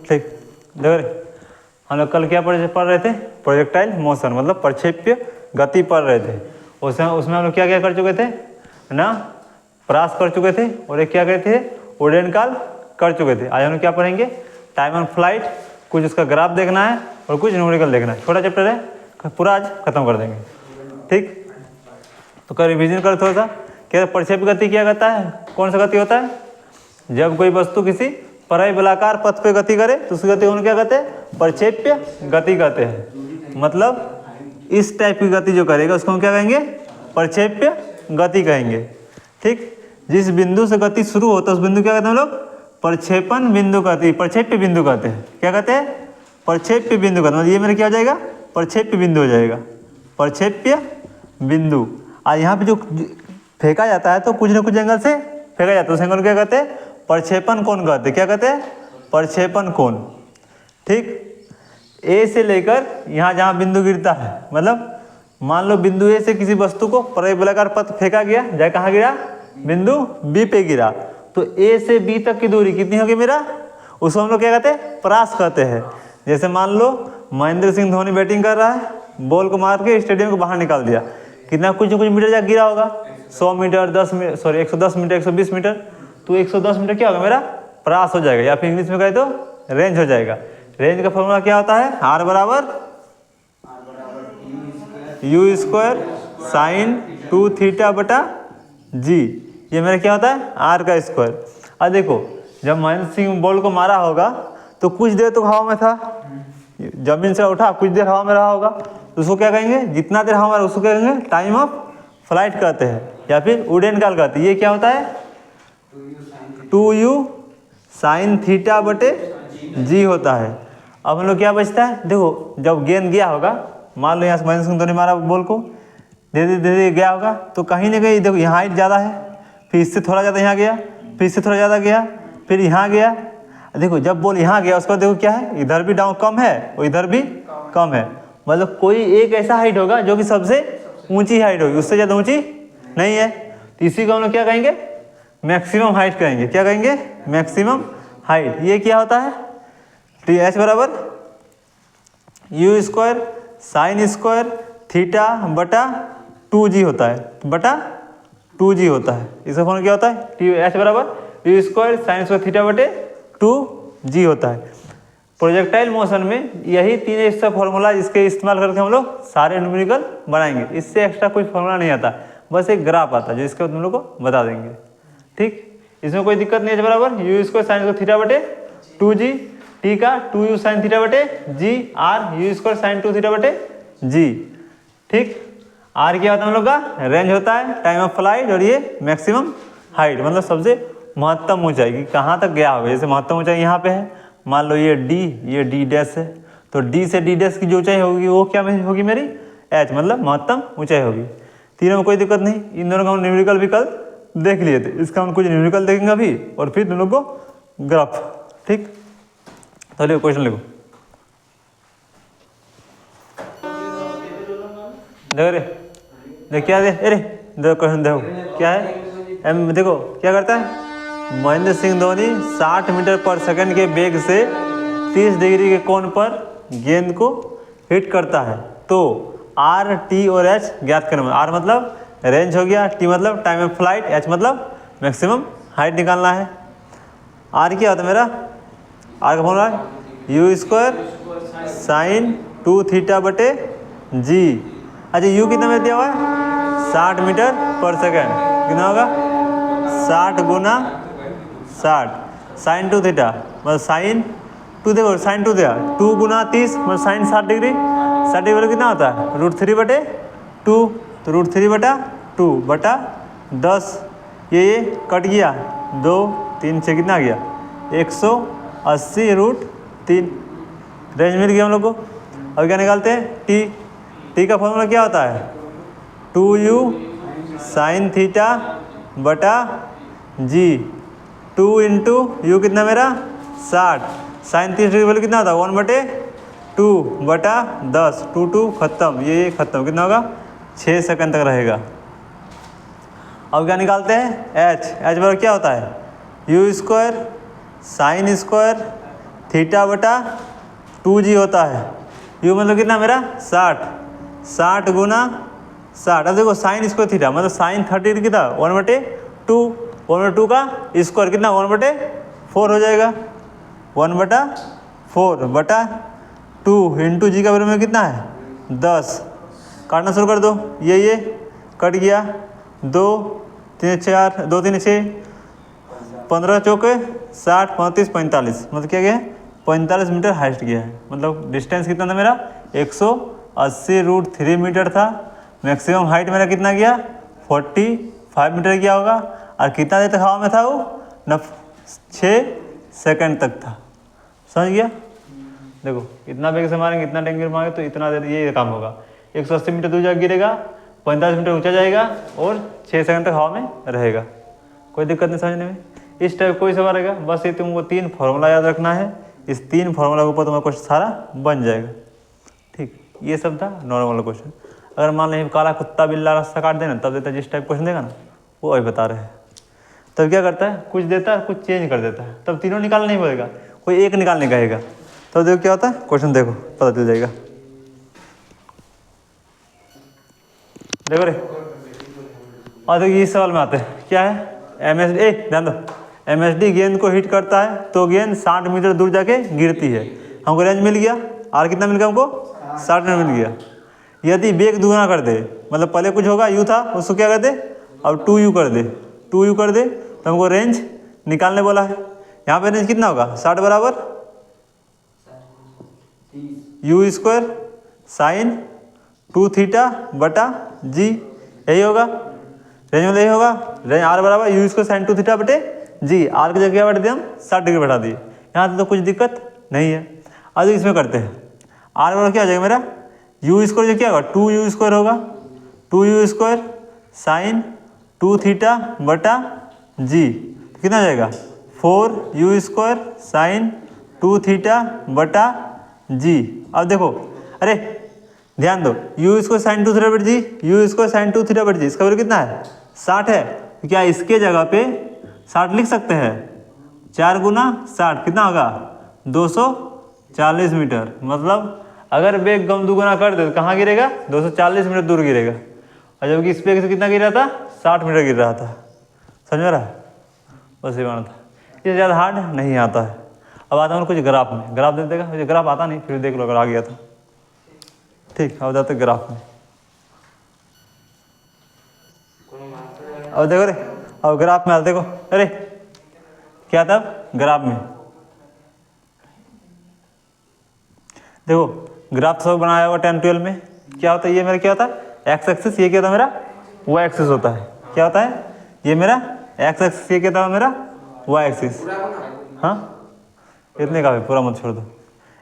ठीक। देखो रे, हम लोग कल क्या पढ़ रहे थे? प्रोजेक्टाइल मोशन, मतलब प्रक्षेप्य गति पढ़ रहे थे। उसमें हम लोग क्या क्या कर चुके थे ना, प्रयास कर चुके थे, और एक क्या करे थे, उड़ान काल कर चुके थे। आज हम लोग क्या पढ़ेंगे? टाइम ऑन फ्लाइट, कुछ उसका ग्राफ देखना है और कुछ न्यूमेरिकल देखना है। छोटा चैप्टर है, पूरा आज खत्म कर देंगे। ठीक, तो कर रिविजन कर थोड़ा सा। क्या प्रक्षेप्य गति क्या कहता है? कौन सा गति होता है? जब कोई वस्तु किसी परिवलयाकार पथ पे गति करे तो उसकी गति को क्या कहते हैं? प्रक्षेप्य गति कहते हैं। मतलब इस टाइप की गति जो करेगा उसको हम क्या कहेंगे? प्रक्षेप्य गति कहेंगे। ठीक, जिस बिंदु से गति शुरू होता है उस बिंदु क्या कहते हैं हम लोग? प्रक्षेपण बिंदु कहते हैं, प्रक्षेप्य बिंदु कहते हैं। क्या कहते हैं? प्रक्षेप्य बिंदु कहते हैं। मतलब ये मेरा क्या हो जाएगा? प्रक्षेप्य बिंदु हो जाएगा, प्रक्षेप्य बिंदु। और यहाँ पे जो फेंका जाता है तो कुछ न कुछ एंगल से फेंका जाता है, उस एंगल को क्या कहते हैं? प्रक्षेपण कोण कहते हैं। क्या कहते हैं? प्रक्षेपण कोण। ठीक, ए से लेकर यहाँ जहाँ बिंदु गिरता है, मतलब मान लो बिंदु ए से किसी वस्तु को परिवलयाकार पथ फेंका गया, जाए कहाँ गिरा? बिंदु बी पे गिरा, तो ए से बी तक की दूरी कितनी होगी मेरा? उसको हम लोग क्या कहते हैं? प्रयास कहते हैं। जैसे मान लो महेंद्र सिंह धोनी बैटिंग कर रहा है, बॉल को मार के स्टेडियम को बाहर निकाल दिया, कितना कुछ मीटर जाकर गिरा होगा? 100 मीटर, 110 मीटर, 120 मीटर। तो 110 मीटर क्या होगा मेरा? प्रयास हो जाएगा, या फिर इंग्लिश में कहे तो रेंज हो जाएगा। रेंज का फॉर्मूला क्या होता है? आर बराबर यू स्क्वायर साइन 2 थीटा बटा जी। ये मेरा क्या होता है? आर का स्क्वायर। अब देखो, जब महेंद्र सिंह बॉल को मारा होगा तो कुछ देर तो हवा में था, जमीन से उठा, कुछ देर हवा में रहा होगा, तो उसको क्या कहेंगे? जितना देर हवा में उसको क्या कहेंगे? टाइम ऑफ फ्लाइट कहते हैं, या फिर उड़ान काल कहते हैं। ये क्या होता है? 2u साइन थीटा बटे जी होता है। अब हम लोग क्या बचता है? देखो, जब गेंद गया होगा, मान लो यहाँ से महेंद्र सिंह धोनी मारा बॉल को, धीरे धीरे गया होगा, तो कहीं ना कहीं देखो यहाँ हाइट ज़्यादा है, फिर इससे थोड़ा ज़्यादा यहाँ गया, फिर इससे थोड़ा ज़्यादा गया, फिर यहाँ गया। देखो जब बॉल यहाँ गया उसका देखो क्या है? इधर भी डाउन कम है और इधर भी कम है। मतलब कोई एक ऐसा हाइट होगा जो कि सबसे ऊंची हाइट होगी, उससे ज़्यादा ऊंची नहीं है, तो इसी को हम लोग क्या कहेंगे? मैक्सिमम हाइट कहेंगे। क्या कहेंगे? Maximum height. ये क्या होता है? तो एच बराबर U square sine square theta बटा 2g होता है, बटा 2g होता है। इसका फॉर्मूला क्या होता है? एच बराबर U square sine square theta बटे 2g होता है। प्रोजेक्टाइल मोशन में यही 3 एक्स्ट्रा फॉर्मूला, इसके इस्तेमाल करके हम लोग सारे न्यूमेरिकल बनाएंगे। इससे एक्स्ट्रा कोई फॉर्मूला नहीं आता, बस एक ग्राफ आता है जो इसके तुम लोग को बता देंगे। ठीक, इसमें कोई दिक्कत नहीं है। बराबर U square sine square theta बटे 2g, टी का 2u साइन थीटा बटे G, R U square sine 2 theta बटे जी। ठीक, आर क्या होता है हम लोग का? रेंज होता है, टाइम ऑफ फ्लाइट, और ये मैक्सिमम हाइट, मतलब सबसे महत्तम ऊंचाई कि कहाँ तक गया होगा। जैसे महत्तम ऊंचाई यहाँ पे है, मान लो ये डी, ये डी डैश है, तो डी से डी डैश की जो ऊंचाई होगी वो क्या होगी मेरी? एच, मतलब महत्तम ऊंचाई होगी। तीनों में कोई दिक्कत नहीं। इन दोनों का हम न्यूमेरिकल भी कल देख लिए थे, इसका हम कुछ न्यूमेरिकल देखेंगे अभी, और फिर दोनों को ग्राफ। ठीक, तो लिखो क्वेश्चन लिखो। देखो रे, देख क्या दे, अरे देखो क्वेश्चन देखो क्या है। देखो क्या करता है? महेंद्र सिंह धोनी 60 मीटर पर सेकंड के वेग से 30 डिग्री के कोण पर गेंद को हिट करता है, तो आर, टी और एच ज्ञात करना। आर मतलब रेंज हो गया, टी मतलब टाइम ऑफ फ्लाइट, एच मतलब मैक्सिमम हाइट निकालना है। आर क्या होता है मेरा? आर का formula you square sine 2 theta बटे जी। अच्छा, यू कितना में दिया हुआ है? 60 मीटर पर सेकेंड, कितना होगा? 60 गुना 60 साइन 2 थीटा, मतलब साइन 2, देखो साइन 2 दिया, 2 गुना 30 मतलब साइन 60 डिग्री। 60 डिग्री कितना होता है? √3 बटे 2, तो √3 बटा 2 बटा 10। ये कट गया, 2 3 से कितना गया? 180√3। रेंज मिल गया हम लोग को। अब क्या निकालते हैं? टी। टी का फॉर्मूला क्या होता है? 2u साइन थीटा बटा जी। 2 इंटू यू कितना मेरा? 60, साइन 30 डिग्री वैल्यू कितना होता है? 1/2 बटा 10, 2 खत्म, ये खत्म, कितना होगा? 6 सेकंड तक रहेगा। अब क्या निकालते हैं? एच। एच बराबर क्या होता है? You square sine square theta बटा 2g होता है। यू मतलब कितना मेरा 60, 60 गुना 60। अब देखो साइन स्क्वायर थीटा मतलब साइन 30 कितना 1/2, 1/2 का स्क्वायर कितना 1/4 हो जाएगा। 1/4 बटा 2 इंटू जी का वैल्यू में कितना है 10। काटना शुरू कर दो, ये कट गया। 2 3 4 2 3 6 15 चौके 60 35 45 मतलब क्या गया 45 मीटर हाइस्ट गया है। मतलब डिस्टेंस कितना था मेरा 180√3 मीटर था। मैक्सिमम हाइट मेरा कितना गया 45 मीटर गया होगा। और कितना देर तक हवा में था वो 6 सेकंड तक था। समझ गया। देखो इतना बेग से मारेंगे इतना डेंगू मारेंगे तो इतना देर ये काम होगा। 180 मीटर दूर जाकर गिरेगा, 45 मीटर ऊंचा जाएगा और 6 सेकंड तक हवा में रहेगा। कोई दिक्कत नहीं समझने में। इस टाइप कोई सवाल रहेगा, बस ये तुमको 3 फॉर्मूला याद रखना है। इस 3 फॉर्मूला के ऊपर तुम्हारा क्वेश्चन सारा बन जाएगा। ठीक, ये सब था नॉर्मल क्वेश्चन। अगर मान लीजिए काला कुत्ता बिल्ला रास्ता काट देना तब देता जिस टाइप क्वेश्चन देगा ना वो अभी बता रहे हैं। तब क्या करता है कुछ देता है कुछ चेंज कर देता है, तब तीनों निकालना नहीं पड़ेगा, कोई एक निकालने कहेगा। तब देखो क्या होता है क्वेश्चन देखो पता चल जाएगा। देखो रे और देखिए इस सवाल में आते हैं क्या है MSD, ध्यान दो MSD गेंद को हिट करता है तो गेंद 60 मीटर दूर जाके गिरती है। हमको रेंज मिल गया, आर कितना मिल गया हमको 60 मीटर मिल गया। यदि वेग दुगना कर दे मतलब पहले कुछ होगा u था उसको क्या कर दे अब 2u कर दे, 2u कर दे तो हमको रेंज निकालने बोला है। यहाँ पे रेंज कितना होगा 60 बराबर u² साइन 2 थीटा बटा g, यही होगा रेंज में। यही होगा रेंज आर बराबर u² साइन 2 थीटा बटे जी। आर की जगह क्या बैठा दिए हम 60 डिग्री बैठा दिए। यहाँ तो कुछ दिक्कत नहीं है। अब इसमें करते हैं आर बराबर क्या हो जाएगा मेरा u² जो क्या होगा 2u² होगा, 2u² साइन 2 थीटा बटा जी कितना हो जाएगा 4u² साइन 2 थीटा बटा जी। अब देखो अरे ध्यान दो u² साइन 2 थीटा बटा जी, u² साइन 2 थीटा बटा जी इसका वैल्यू कितना है 60 है। तो क्या इसके जगह पे 60 लिख सकते हैं 4 गुना 60 कितना होगा 240 मीटर। मतलब अगर वेग कम दुगुना कर दे तो कहाँ गिरेगा 240 मीटर दूर गिरेगा। और जबकि इस वेग से कितना गिर रहा था 60 मीटर गिर रहा था। समझ में रहा है बस ये माना था। ये ज़्यादा हार्ड नहीं आता है। अब आता हूँ कुछ ग्राफ में, ग्राफ दे देगा मुझे ग्राफ आता नहीं फिर देख लो अगर आ गया तो ठीक। अब जाते ग्राफ में। अब देखो रे अब ग्राफ में देखो अरे क्या था ग्राफ में देखो ग्राफ सब बनाया हुआ 10 12 में क्या होता है। ये मेरा क्या होता है एक्स एक्सिस, ये क्या होता है मेरा वाई एक्सिस होता है। क्या होता है ये मेरा एक्स एक्सिस, ये क्या होता है मेरा वाई एक्सिस। हाँ इतने का भी पूरा मत छोड़ दो।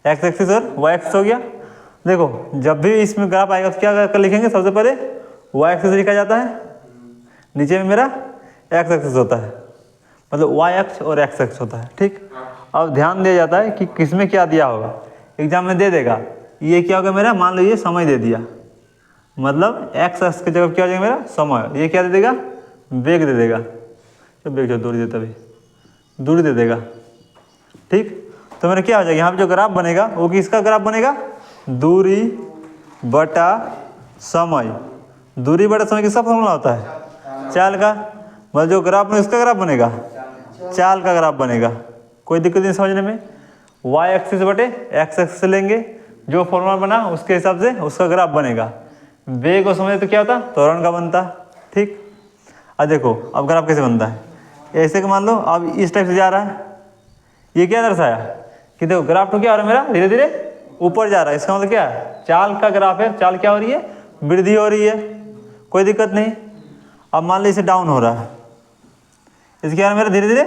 एक्स एक्सिस और वाई एक्सिस हो गया। देखो जब भी इसमें ग्राफ आएगा तो क्या कर लिखेंगे सबसे पहले वाई एक्सिस लिखा जाता है, नीचे में मेरा एक्स एक्सिस होता है मतलब वाई एक्स और एक्स एक्स होता है। ठीक, अब ध्यान दिया जाता है कि किसमें क्या दिया होगा। एग्जाम में दे देगा ये क्या होगा मेरा मान लो ये समय दे दिया मतलब एक्स एक्स की जगह क्या हो जाएगा मेरा समय। ये क्या दे देगा वेग दे देगा, जब वेग जो दूरी देता भी दूरी दे देगा। ठीक, तो मेरा क्या हो जाएगा यहाँ पे जो ग्राफ बनेगा वो किसका ग्राफ बनेगा दूरी बटा समय। दूरी बटा समय किसका फॉर्मूला होता है चाल का। मतलब जो ग्राफ में इसका ग्राफ बनेगा चाल का ग्राफ बनेगा। कोई दिक्कत नहीं समझने में। वाई एक्सिस बटे एक्स एक्सिस लेंगे जो फॉर्मूला बना उसके हिसाब से उसका ग्राफ बनेगा। वेग को समझे तो क्या होता त्वरण का बनता। ठीक, अब देखो अब ग्राफ कैसे बनता है ऐसे कि मान लो अब इस टाइप से जा रहा है। ये क्या दर्शाया कि देखो ग्राफ तो क्या हो रहा है मेरा धीरे धीरे ऊपर जा रहा है। इसका मतलब क्या है चाल का ग्राफ है, चाल क्या हो रही है वृद्धि हो रही है, कोई दिक्कत नहीं। अब मान लो इसे डाउन हो रहा है, इसके क्या मेरा धीरे धीरे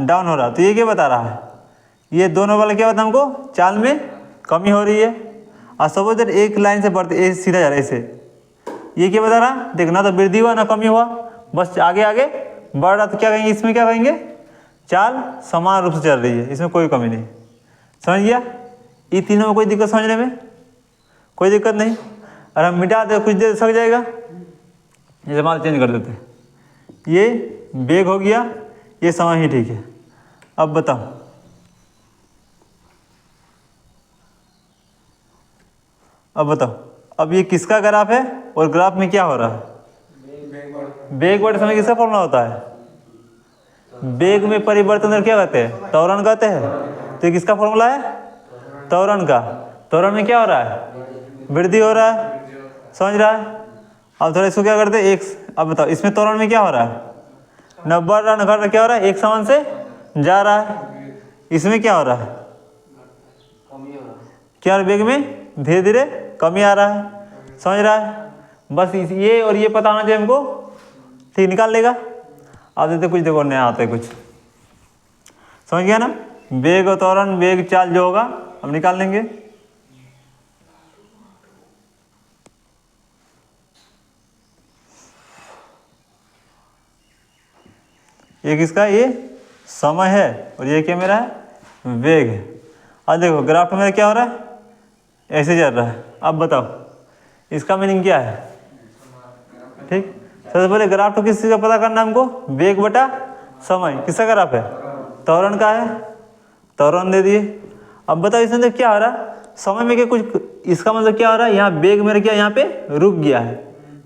डाउन हो रहा है। तो ये क्या बता रहा है ये दोनों वाला क्या बता हमको चाल में कमी हो रही है। और सपोज एक लाइन से बढ़ते सीधा जा रहा है ऐसे, ये क्या बता रहा देख ना तो वृद्धि हुआ ना कमी हुआ, बस आगे आगे बढ़ रहा। तो क्या कहेंगे इसमें क्या कहेंगे चाल समान रूप से चल रही है, इसमें कोई कमी नहीं। समझ गया। ये तीनों में कोई दिक्कत समझने में कोई दिक्कत नहीं। और हम मिटा दे कुछ देर सक जाएगा, जैसे मान चेंज कर देते ये वेग हो गया, ये समय ही ठीक है। अब बताओ अब बताओ, अब ये किसका ग्राफ है और ग्राफ में क्या हो रहा है? बेग समय किसका फॉर्मूला होता है? बेग में परिवर्तन दर क्या कहते हैं? त्वरण कहते हैं। तो ये किसका फॉर्मूला है? त्वरण का। त्वरण में क्या हो रहा है? वृद्धि हो रहा है, समझ रहा है? अब थोड़ा इसको क्या करते हैं, एक, अब बताओ इसमें त्वरण में क्या हो रहा है? न बढ़ रहा न घट रहा, क्या हो रहा है? एक समान से जा रहा है। इसमें क्या हो रहा है? क्या बेग में धीरे धीरे कमी आ रहा है, समझ रहा है? बस ये और ये पता होना चाहिए हमको, ठीक, निकाल लेगा। अब देते कुछ, देखो नया आता है कुछ, समझ गया ना? बेग और त्वरण, बेग चाल जो होगा हम निकाल लेंगे। ये किसका? ये समय है और ये क्या मेरा है? वेग है। अब देखो ग्राफ में मेरा क्या हो रहा है? ऐसे चल रहा है। अब बताओ इसका मीनिंग क्या है? ठीक, सबसे पहले ग्राफ तो किस चीज़ का पता करना हमको? वेग बटा समय। किसका ग्राफ है? त्वरण का है, त्वरण दे दिए। अब बताओ इसमें तो क्या हो रहा है? समय में क्या कुछ, इसका मतलब क्या हो रहा है? यहाँ वेग मेरा क्या यहाँ पे रुक गया है,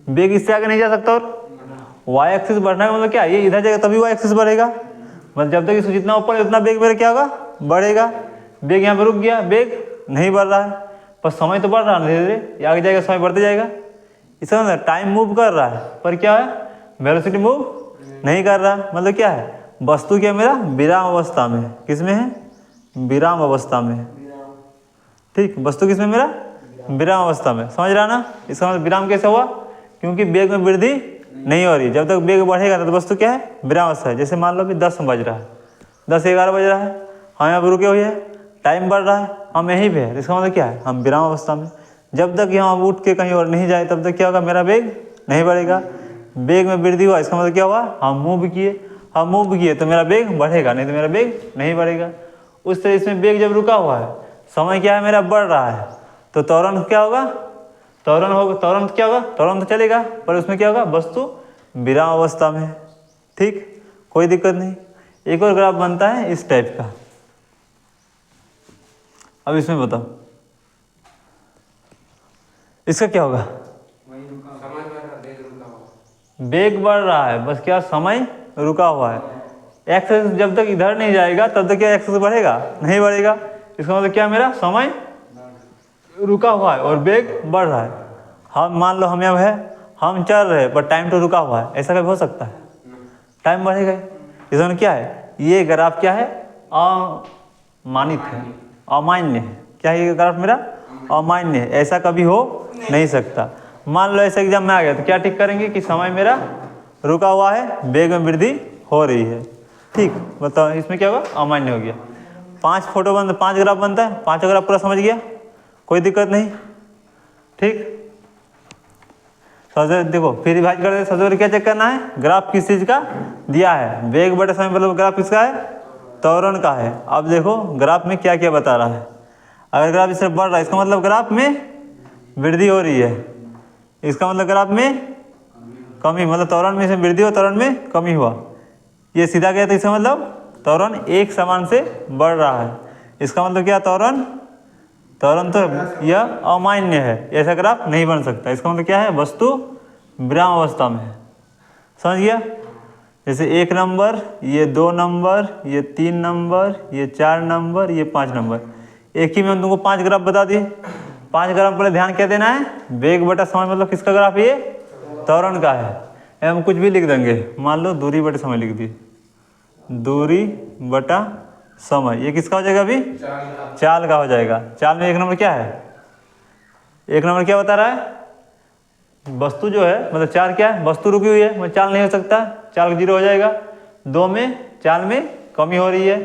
वेग इससे आगे नहीं जा सकता। और वाई एक्सिस बढ़ने का मतलब क्या है? ये इधर जाएगा तभी वाई एक्सिस बढ़ेगा, मतलब जब तक इसको जितना ऊपर उतना वेग मेरा क्या होगा? बढ़ेगा। वेग यहाँ पे रुक गया, वेग नहीं बढ़ रहा है, पर समय तो बढ़ रहा है धीरे धीरे, ये आगे जाएगा समय बढ़ते जाएगा। इसका मतलब टाइम मूव कर रहा है पर क्या है? वेलोसिटी मूव नहीं कर रहा। मतलब क्या है? वस्तु क्या मेरा विराम अवस्था में है। किस में है? विराम अवस्था में है। ठीक, वस्तु किस में मेरा? विराम अवस्था में, समझ रहा ना? इसका मतलब विराम कैसे हुआ? क्योंकि वेग में वृद्धि नहीं हो रही। जब तक वेग बढ़ेगा तो वस्तु क्या है? विराम अवस्था है। जैसे मान लो कि 10 बज रहा है, 10-11 बज रहा है, हम यहाँ पर रुके हुए हैं, टाइम बढ़ रहा है, हम यहीं पे है। इसका मतलब क्या है? हम विराम अवस्था में। जब तक यहाँ उठ के कहीं और नहीं जाए तब तक क्या होगा? मेरा वेग नहीं बढ़ेगा। वेग में वृद्धि हुआ, इसका मतलब क्या हुआ? हम मूव किए, हम मूव किए तो मेरा वेग बढ़ेगा, नहीं तो मेरा वेग नहीं बढ़ेगा। उस तरह इसमें वेग जब रुका हुआ है, समय क्या है मेरा? बढ़ रहा है, तो त्वरण क्या होगा? त्वरण होगा, त्वरण क्या होगा? त्वरण तो चलेगा पर उसमें क्या होगा? वस्तु विराम अवस्था में है। ठीक, कोई दिक्कत नहीं। एक और ग्राफ बनता है इस टाइप का। अब इसमें बताओ इसका क्या होगा? वेग बढ़ रहा है, बस क्या? समय रुका हुआ है। एक्सेस जब तक इधर नहीं जाएगा तब तक क्या एक्सेस बढ़ेगा? नहीं बढ़ेगा। इसका मतलब क्या मेरा? समय रुका हुआ है और वेग बढ़ रहा है। हम मान लो हम यहाँ है, हम चल रहे हैं पर टाइम तो रुका हुआ है, ऐसा कभी हो सकता है? टाइम बढ़ेगा। इसका मतलब क्या है? ये ग्राफ क्या है? अमानित है, अमान्य है। क्या है ये ग्राफ मेरा? अमान्य है, ऐसा कभी हो नहीं सकता। मान लो ऐसे एग्जाम में आ गया तो क्या टिक करेंगे कि समय मेरा रुका हुआ है, वेग में वृद्धि हो रही है। ठीक, बताओ इसमें क्या होगा? अमान्य हो गया। 5 ग्राफ बनता है, 5 ग्राफ पूरा समझ गया, कोई दिक्कत नहीं। ठीक, सबसे देखो फिर रिवाइज कर दे। सबसे पहले क्या चेक करना है? ग्राफ किस चीज़ का दिया है? वेग बटे समय, मतलब ग्राफ किसका है? त्वरण का है। अब देखो ग्राफ में क्या क्या बता रहा है। अगर ग्राफ इससे बढ़ रहा है इसका मतलब ग्राफ में वृद्धि हो रही है, इसका मतलब ग्राफ में कमी, मतलब त्वरण में से वृद्धि हो, त्वरण में कमी हुआ। ये सीधा गया तो इसका मतलब त्वरण एक समान से बढ़ रहा है। इसका मतलब क्या? त्वरण तो यह अमान्य है, ऐसा ग्राफ नहीं बन सकता। इसका मतलब क्या है? वस्तु विराम अवस्था में है। समझ गया? जैसे 1 नंबर, ये 2 नंबर, ये 3 नंबर, ये 4 नंबर, ये 5 नंबर, एक ही में हम तुमको 5 ग्राफ बता दिए। 5 ग्राफ पहले ध्यान क्या देना है? वेग बटा समय, मतलब किसका ग्राफ है? ये त्वरण का है। हम कुछ भी लिख देंगे, मान लो दूरी बटे समय लिख दिए, दूरी बटा समय। ये किसका हो जाएगा? अभी चाल का हो जाएगा। चाल में 1 नंबर क्या है? 1 नंबर क्या बता रहा है? वस्तु जो है, मतलब चाल क्या है? वस्तु रुकी हुई है, मतलब चाल नहीं हो सकता, चाल 0 हो जाएगा। 2 में चाल में कमी हो रही है।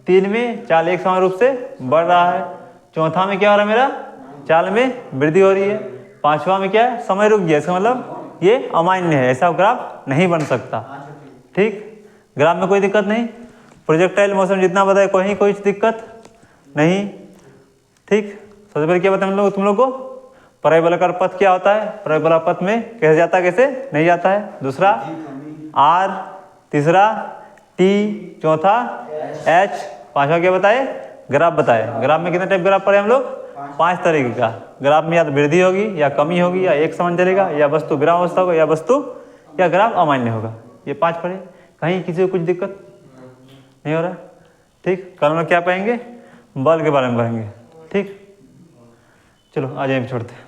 3 में चाल एक समान रूप से बढ़ रहा है। चौथा में क्या हो रहा है मेरा? चाल में वृद्धि हो रही है। 5वां में क्या है? समय रुक गया। इसका मतलब ये अमान्य है, ऐसा ग्राफ नहीं बन सकता। ठीक, ग्राफ में कोई दिक्कत नहीं। प्रोजेक्टाइल मोशन जितना बताए कोई दिक्कत नहीं। ठीक, सबसे पहले क्या बताया तुम लोग को? परवलयाकार पथ क्या होता है? परवलयाकार पथ में कैसे जाता है, कैसे नहीं जाता है। दूसरा R, तीसरा T, चौथा H, 5वां क्या बताए? ग्राफ बताए। ग्राफ में कितने टाइप ग्राफ पढ़े हम लोग? 5 तरीके का ग्राफ में, या तो वृद्धि होगी या कमी होगी या एक समान चलेगा या वस्तु विरामावस्था होगा या वस्तु या ग्राफ अमान्य होगा। ये 5 पढ़े। कहीं किसी को कुछ दिक्कत नहीं हो रहा? ठीक, कल में क्या पढ़ेंगे? बल के बारे में पढ़ेंगे। ठीक, चलो आज यहीं पे छोड़ते हैं।